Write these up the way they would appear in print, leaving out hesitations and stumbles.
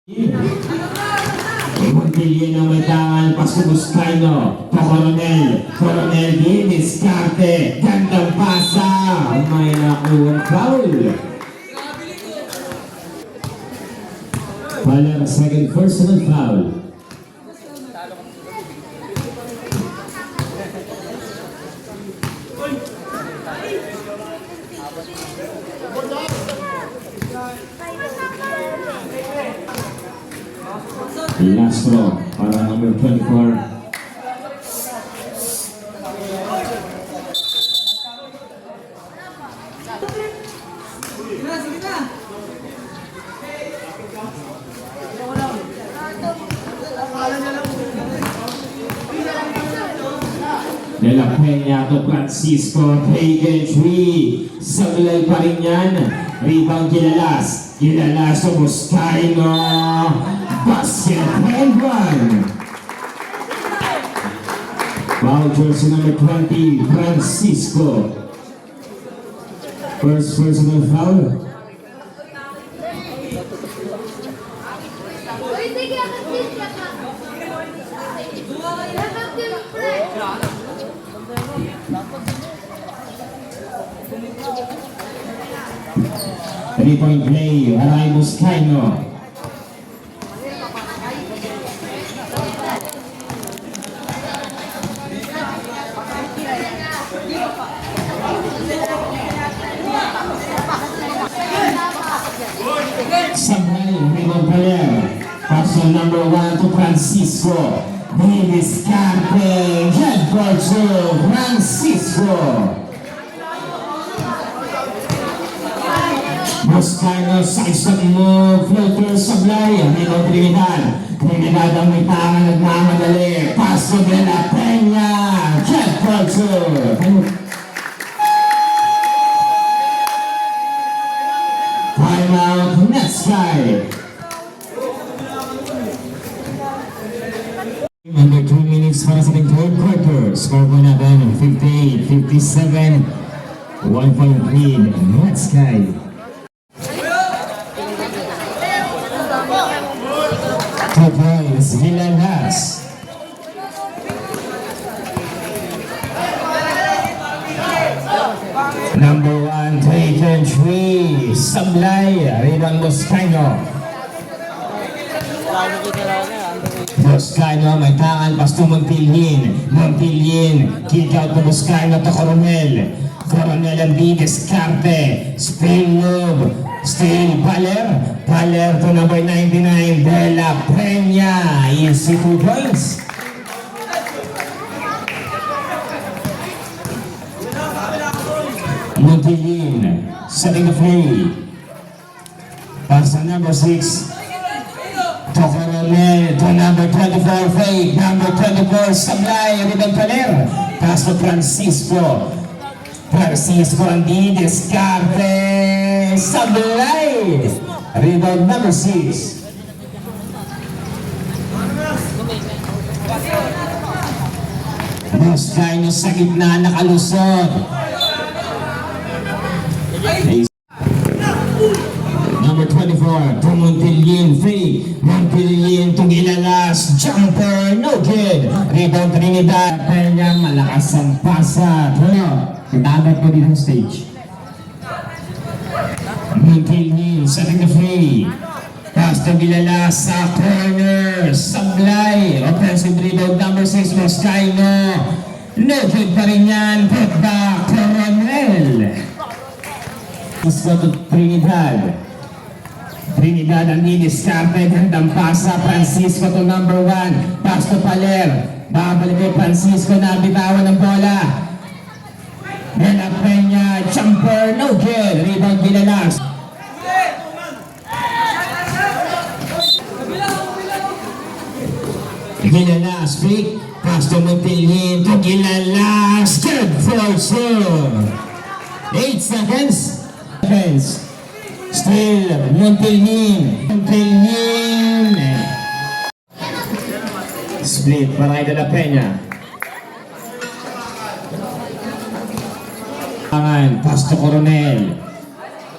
Montpellier na may tangan, Pasubuscano, Coronel, Coronel Diniscarte, gandang pasa, may nakuha foul. Paler, second personal foul. Lastro para number 24. De La Peña to Francisco, take 3. Sablay pa rin yan. Rebound Gilalas. Gilalas to Buscaino. Basket and one. Foul jersey number 20, Francisco. First personal foul. Three-point play, Aray Buscaino. Sablay, rebound player. Pass number 1 to Francisco. Diniscarte, head court to Francisco. Buscaino, side-step move, floater, Sablay, rebound Trinidad. Trinidad ang may tangan, nagmamadali. Pass to De La Peña, head court to timeout, next guy. Under 2 minutes para sa ating third quarter. Score po natin 58-57. 1-point lead. Next guy. Two points. Gilalas. Number 1, taken 3. Sablay, rebound Buscaino. Buscaino, may tangan, pas to Montpellier. Montpellier, kick out to Buscaino to Coronel. Coronel ang Diniscarte. Spin move. Still Paler. Paler to number 99, De La Peña. Easy 2 points. Montpellier, setting the play. Pass to number 6. To Coronel, to number 24, fake. Number 24, Sablay, rebound Paler. Pass to Francisco. Francisco ang Diniscarte. Sablay. Rebound number 6. Buscaino sa gitna, nakalusot. Number 24, to Montpellier, fake. Montpellier to Gilalas, jumper, no good. Rebound Trinidad. Peña, malakas ang pasa. Dagat ko dito sa stage. Montpellier, setting the free. Pass to Gilalas sa corner. Sablay, offensive rebound number 6, Buscaino. No good pa rin yan. Put back, Coronel. Pass to Trinidad. Trinidad ang Diniscarte, gandang pasa. Francisco to number 1. Pass to Paler. Babalik kay Francisco na bitawan ng bola. De La Peña, jumper, no good. Rebound Gilalas. Gilalas, fake. Pass to Montpellier, to Gilalas. Good for 8 seconds. Still, Montpellier. Split para kay De La Peña. Pass to Coronel.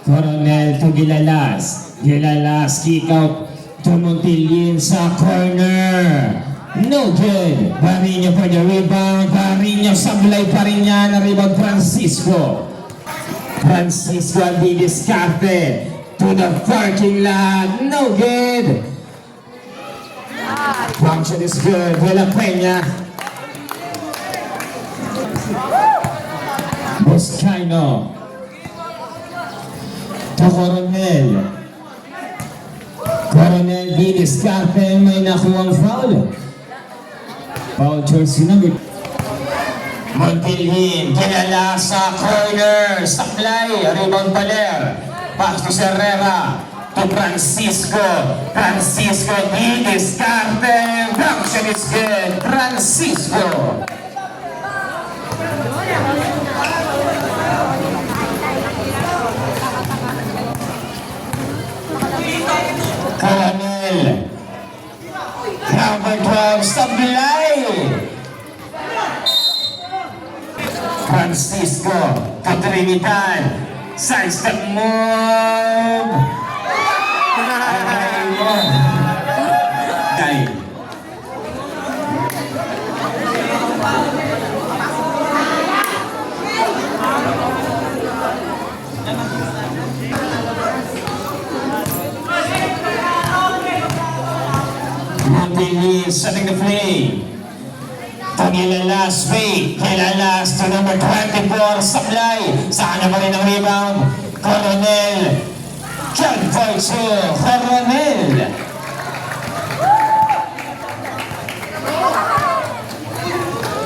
Coronel to Gilalas. Gilalas kick out Tumuntilin sa corner. No good. Barino for the rebound. Barino sablay pa rin yan. Rebound Francisco. Francisco ang didiskarte. To the parking lot. No good. Function is good. Wala Peña. Boscaino. To Coronel. Coronel didiskarte. May nakuwang foul. Foul jersey number. Montilhin, kilala sa corner, sablay, rebound Baler, pass to Herrera, to Francisco, Francisco didiskarte, function is good, Francisco. Coronel, number 12, sablay. Francisco, to Trinitan, sidestep move. Ay. Montilhin setting the play. Kilalas, fake, kilalas to number 24, sablay, saan na rin ang rebound, Coronel, John Poitso, Coronel.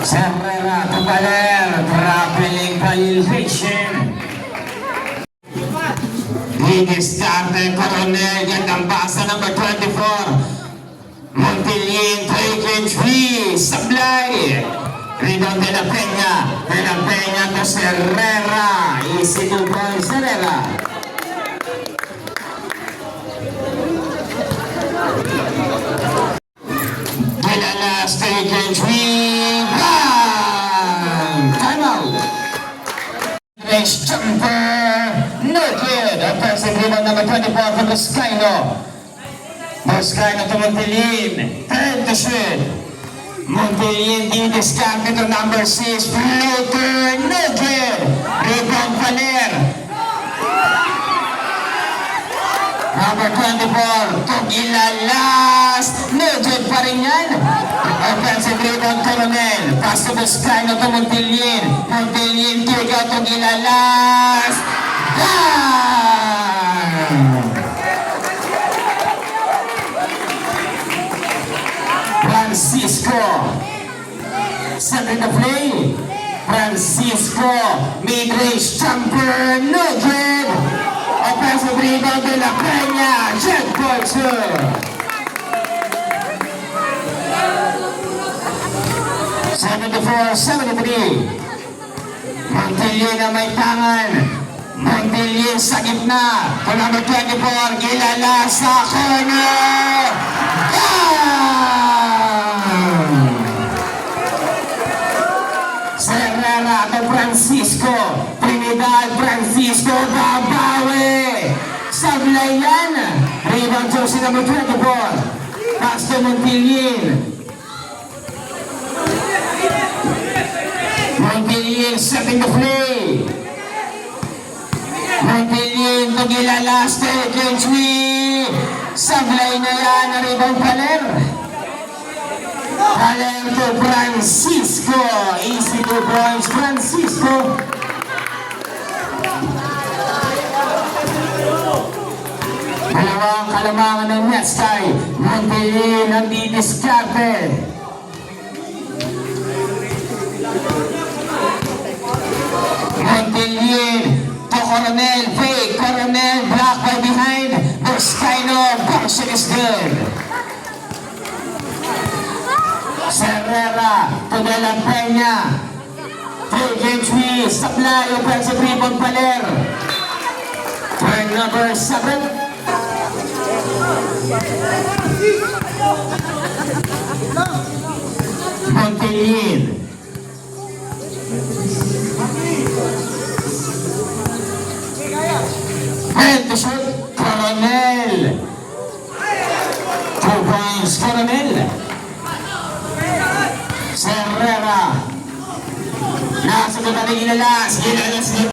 Herrera to Baler, grappling violation. Didiskarte, Coronel, gandang basa number 24. Montilhin, take and three, sablay. Rebound de la Peña to Herrera. Easy 2 points, Herrera. Kilalas, take and three, bang! Time out. Race jumper, no good. Offensive rebound number 24 from Boscaino. Boscaino to Montilhin, turn to shoot. Montilhin didiskarte to number 6, floater, no good. Rebound Baler. Number 24, to Ilalas, no good pa rin yan. Offensive rebound Coronel, pass to Boscaino to Montilhin. Montilhin, kick out to Ilalas. Francisco, setting the play. Francisco, mid-range jumper, no good. Offensive rebound de la Peña, Jet Poitso. $74-73. Montilhin na may tangan. Montilhin sa gitna. To number 24, kilala sa corner. Herrera to Francisco. Trinidad, Francisco, babawi. Sablay yan. Rebound jersey number 24. Pass to Montilhin. Montilhin setting the play. Montilhin to Gilalas, take and three. Sablay na yan. Rebound Baler. Baler to Francisco. Easy 2 points, Francisco. Dalawang kalamangan ng Nets kay Montilhin ang didiskarte. Montilhin to Coronel, fake, Coronel, block by behind, Boscaino, function is good. Herrera to De La Peña, take and three, sablay, offensive rebound Baler. Turn number 7. Montilhin. And to shoot, Coronel. 4 points, Coronel. Serrera. Nasa kataling ilalas.